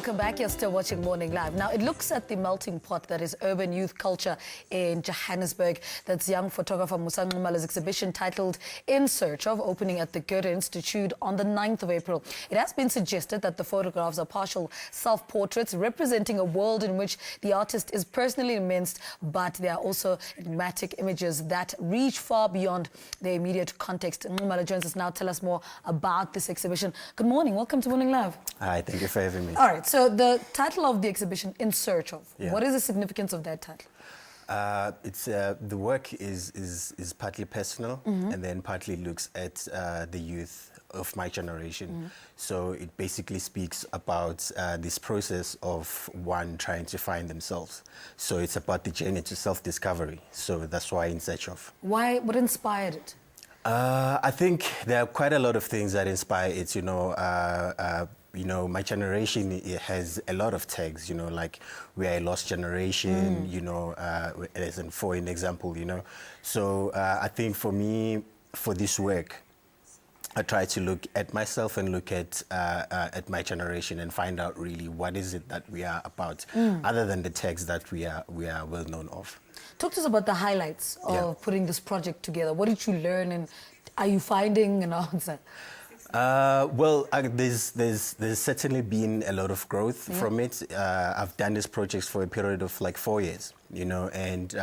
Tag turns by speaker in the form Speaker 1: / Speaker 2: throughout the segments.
Speaker 1: Welcome back. You're still watching Morning Live. Now, it looks at the melting pot that is urban youth culture in Johannesburg. That's young photographer Musa Nxumalo's exhibition titled In Search of, opening at the Goethe Institute on the 9th of April. It has been suggested that the photographs are partial self-portraits representing a world in which the artist is personally immersed, but they are also enigmatic images that reach far beyond their immediate context. Nxumalo joins us now. Tell us more about this exhibition. Good morning. Welcome to Morning Live.
Speaker 2: Hi, thank you for having me.
Speaker 1: All right, so the title of the exhibition, In Search of, what is the significance of that title?
Speaker 2: The work is partly personal and then partly looks at the youth of my generation. So it basically speaks about this process of one trying to find themselves. So it's about the journey to self-discovery. So that's why In Search of.
Speaker 1: Why? What inspired it?
Speaker 2: I think there are quite a lot of things that inspire it, my generation, it has a lot of tags, like we are a lost generation, as in for an example, So I think for me, for this work, I try to look at myself and look at my generation and find out really what is it that we are about, other than the tags that we are well known of.
Speaker 1: Talk to us about the highlights of putting this project together. What did you learn, and are you finding an answer?
Speaker 2: There's certainly been a lot of growth from it. I've done this project for a period of like 4 years, and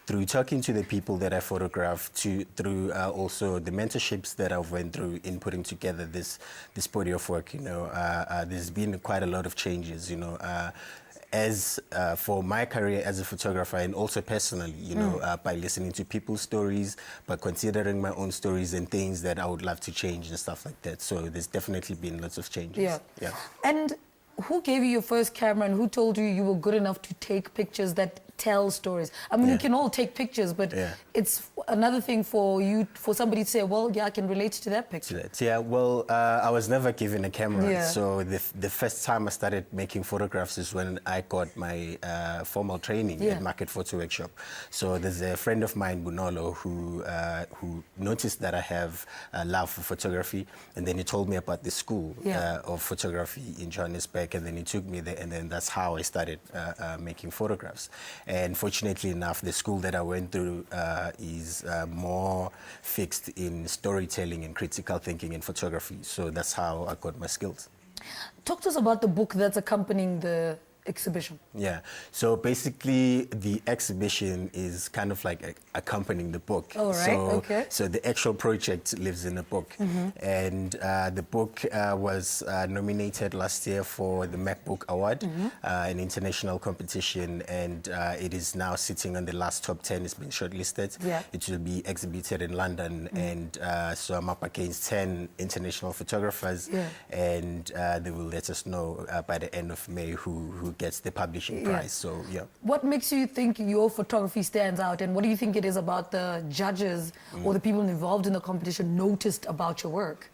Speaker 2: through talking to the people that I photographed, through also the mentorships that I've went through in putting together this body of work, there's been quite a lot of changes, as for my career as a photographer, and also personally, by listening to people's stories, by considering my own stories and things that I would love to change and stuff like that. So there's definitely been lots of changes. Yeah.
Speaker 1: And who gave you your first camera, and who told you you were good enough to take pictures that tell stories? I mean, we can all take pictures, but it's another thing for somebody to say, well, yeah, I can relate to that picture.
Speaker 2: Yeah, well, I was never given a camera. So the first time I started making photographs is when I got my formal training at Market Photo Workshop. So there's a friend of mine, Bunolo, who noticed that I have a love for photography, and then he told me about the school of photography in Johannesburg, and then he took me there, and then that's how I started making photographs. And fortunately enough, the school that I went through is more fixed in storytelling and critical thinking in photography. So that's how I got my skills.
Speaker 1: Talk to us about the book that's accompanying the exhibition.
Speaker 2: Yeah, so basically the exhibition is kind of like accompanying the book.
Speaker 1: Oh, right.
Speaker 2: So the actual project lives in the book. And the book was nominated last year for the MacBook Award, an international competition, and it is now sitting on the last top 10. It's been shortlisted. It will be exhibited in London, and so I'm up against 10 international photographers, and they will let us know by the end of May who gets the publishing prize. So
Speaker 1: what makes you think your photography stands out, and what do you think it is about the judges or the people involved in the competition noticed about your work?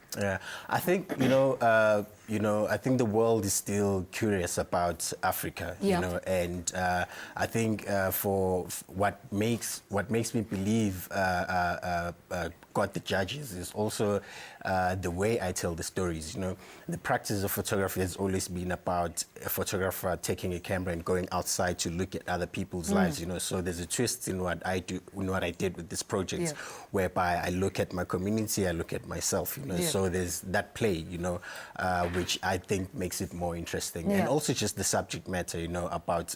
Speaker 2: I think I think the world is still curious about Africa, and I think for what makes me believe got the judges is also the way I tell the stories. The practice of photography has always been about a photographer taking a camera and going outside to look at other people's lives. So there's a twist in what I do, in what I did with this project, whereby I look at my community, I look at myself. So there's that play, which I think makes it more interesting, and also just the subject matter, about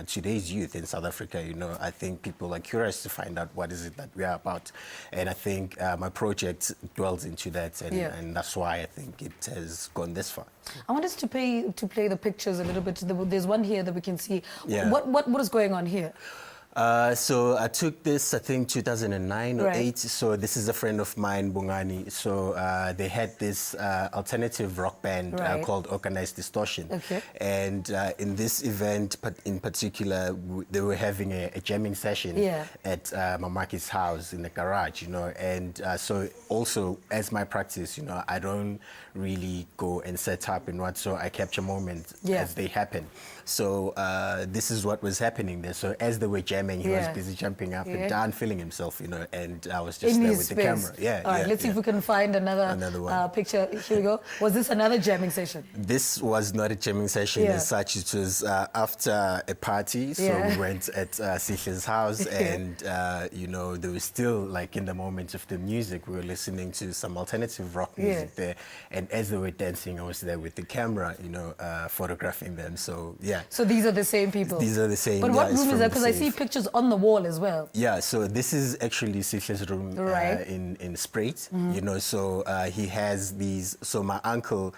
Speaker 2: today's youth in South Africa. I think people are curious to find out what is it that we are about, and I think my project dwells into that, and that's why I think it has gone this far.
Speaker 1: I want us to play the pictures a little bit. There's one here that we can see. What is going on here?
Speaker 2: So I took this, I think, 2009 or 8. So this is a friend of mine, Bongani. So they had this alternative rock band called Organized Distortion. And in this event, in particular, they were having a jamming session at Mamaki's house in the garage, And so also, as my practice, I don't really go and set up and what, so I capture moments as they happen. So this is what was happening there. So as they were jamming, jamming. He was busy jumping up and down, feeling himself, you know, and I was just
Speaker 1: in
Speaker 2: there
Speaker 1: his
Speaker 2: with
Speaker 1: space.
Speaker 2: the camera. Yeah.
Speaker 1: All right, let's see if we can find another
Speaker 2: one.
Speaker 1: picture. Here we go. Was this another jamming session?
Speaker 2: This was not a jamming session as such. It was after a party, so we went at Sihle's house, and you know, they were still like in the moment of the music. We were listening to some alternative rock music there, and as they were dancing, I was there with the camera, you know, photographing them. So yeah.
Speaker 1: So these are the same people.
Speaker 2: These are the same.
Speaker 1: But what room is that? Because I see pictures on the wall as well.
Speaker 2: Yeah. So this is actually Sihle's room in Spruit. You know, so he has these. So my uncle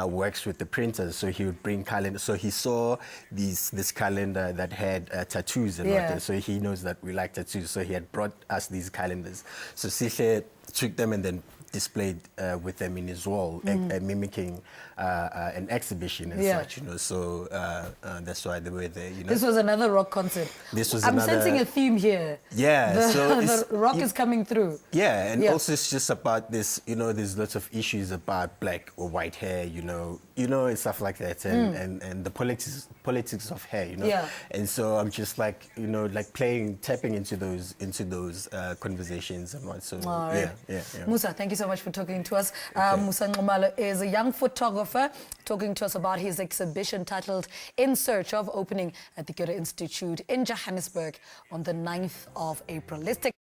Speaker 2: works with the printers, so he would bring calendar. So he saw this calendar that had tattoos and whatnot. So he knows that we like tattoos. So he had brought us these calendars. So Sihle took them and then displayed with them in his wall, mimicking an exhibition and such, you know. So that's why they were there, you know. This
Speaker 1: was another rock concert. I'm sensing a theme here.
Speaker 2: Yeah.
Speaker 1: The rock is coming through.
Speaker 2: Yeah, and also it's just about this, you know, there's lots of issues about black or white hair, you know, and stuff like that, and the politics of hair, you know. Yeah. And so I'm just like, you know, like tapping into those conversations and what. So yeah.
Speaker 1: Musa, thank you so much for talking to us. Musa Nxumalo is a young photographer talking to us about his exhibition titled In Search of, opening at the Goethe-Institut in Johannesburg on the 9th of April. Let's take